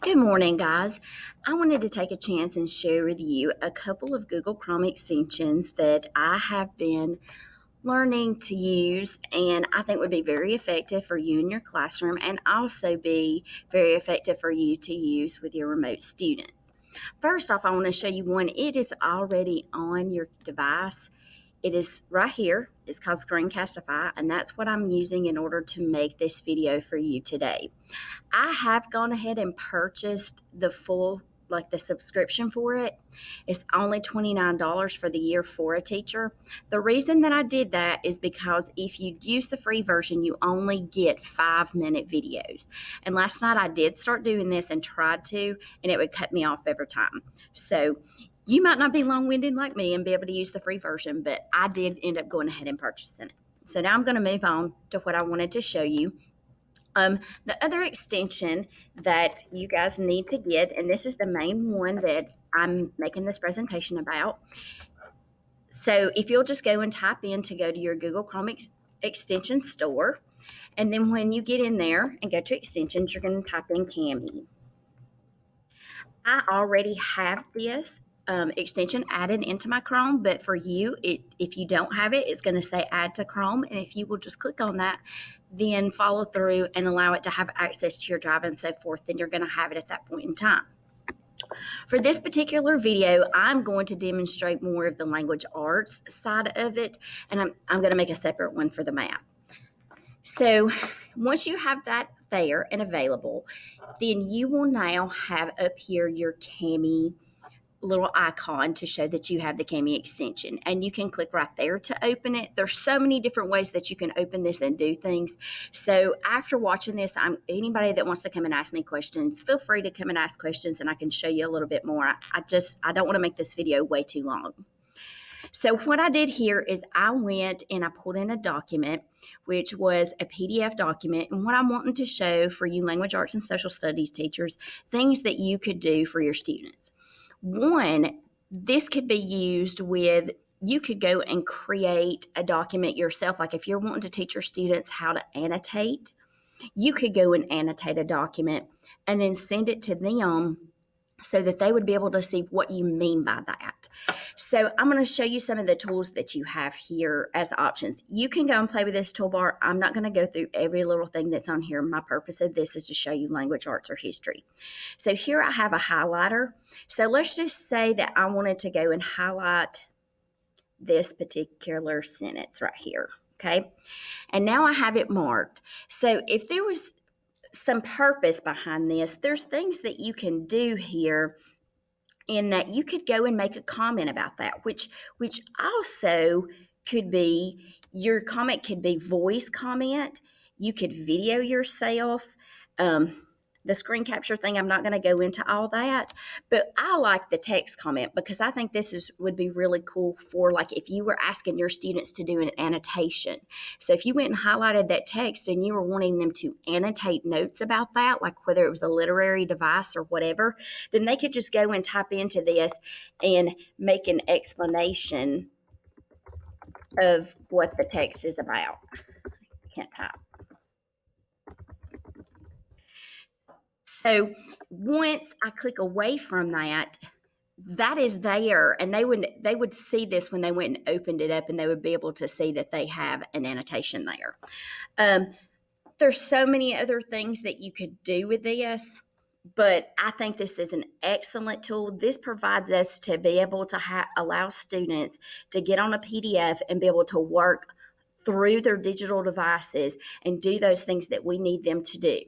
Good morning, guys. I wanted to take a chance and share with you a couple of Google Chrome extensions that I have been learning to use and I think would be very effective for you in your classroom and also be very effective for you to use with your remote students. First off, I want to show you one. It is already on your device. It is right here. It's called Screencastify, and that's what I'm using in order to make this video for you today. I have gone ahead and purchased the full, like the subscription for it. It's only $29 for the year for a teacher. The reason that I did that is because if you use the free version, you only get 5-minute videos. And last night I did start doing this and tried to, and it would cut me off every time. So you might not be long winded like me and be able to use the free version, but I did end up going ahead and purchasing it. So now I'm going to move on to what I wanted to show you. The other extension that you guys need to get, and this is the main one that I'm making this presentation about. So if you'll just go and type in to go to your Google Chrome extension store, and then when you get in there and go to extensions, you're going to type in Cami. I already have this extension added into my Chrome, but for you, if you don't have it, it's going to say add to Chrome. And if you will just click on that, then follow through and allow it to have access to your drive and so forth, then you're going to have it at that point in time. For this particular video, I'm going to demonstrate more of the language arts side of it, and I'm going to make a separate one for the math. So once you have that there and available, then you will now have up here your Cami little icon to show that you have the Cami extension, and you can click right there to open it. There's so many different ways that you can open this and do things. So after watching this, anybody that wants to come and ask me questions, feel free to come and ask questions and I can show you a little bit more. I don't want to make this video way too long. So what I did here is I went and I pulled in a document, which was a PDF document. And what I'm wanting to show for you language arts and social studies teachers, things that you could do for your students. One, this could be used with, you could go and create a document yourself. Like if you're wanting to teach your students how to annotate, you could go and annotate a document and then send it to them so that they would be able to see what you mean by that. So I'm going to show you some of the tools that you have here as options. You can go and play with this toolbar. I'm not going to go through every little thing that's on here. My purpose of this is to show you language arts or history. So here I have a highlighter. So let's just say that I wanted to go and highlight this particular sentence right here. Okay. And now I have it marked. So if there was some purpose behind this, there's things that you can do here in that you could go and make a comment about that, which also could be, your comment could be voice comment. You could video yourself. The screen capture thing, I'm not going to go into all that, but I like the text comment because I think this would be really cool for, like, if you were asking your students to do an annotation. So if you went and highlighted that text and you were wanting them to annotate notes about that, like whether it was a literary device or whatever, then they could just go and type into this and make an explanation of what the text is about. I can't type. So once I click away from that, that is there, and they would see this when they went and opened it up, and they would be able to see that they have an annotation there. There's so many other things that you could do with this, but I think this is an excellent tool. This provides us to be able to allow students to get on a PDF and be able to work through their digital devices and do those things that we need them to do.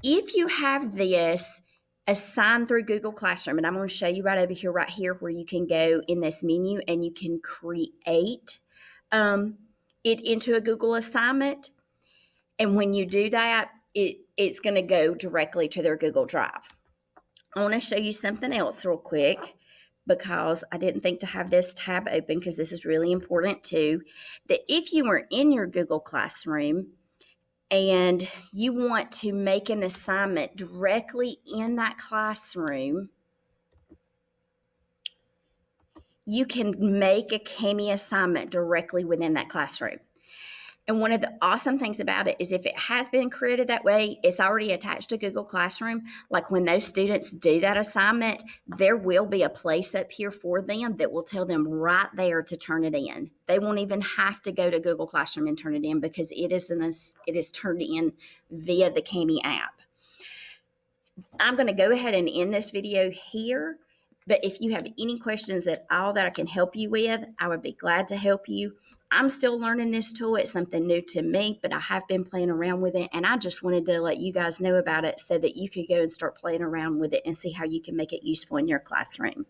If you have this assigned through Google Classroom, and I'm going to show you right over here, right here, where you can go in this menu and you can create it into a Google assignment. And when you do that, it's going to go directly to their Google Drive. I want to show you something else real quick because I didn't think to have this tab open because this is really important too, that if you were in your Google Classroom and you want to make an assignment directly in that classroom, you can make a Cami assignment directly within that classroom. And one of the awesome things about it is if it has been created that way, it's already attached to Google Classroom. Like when those students do that assignment, there will be a place up here for them that will tell them right there to turn it in. They won't even have to go to Google Classroom and turn it in because it is turned in via the Kami app. I'm going to go ahead and end this video here. But if you have any questions at all that I can help you with, I would be glad to help you. I'm still learning this tool. It's something new to me, but I have been playing around with it. And I just wanted to let you guys know about it so that you could go and start playing around with it and see how you can make it useful in your classroom.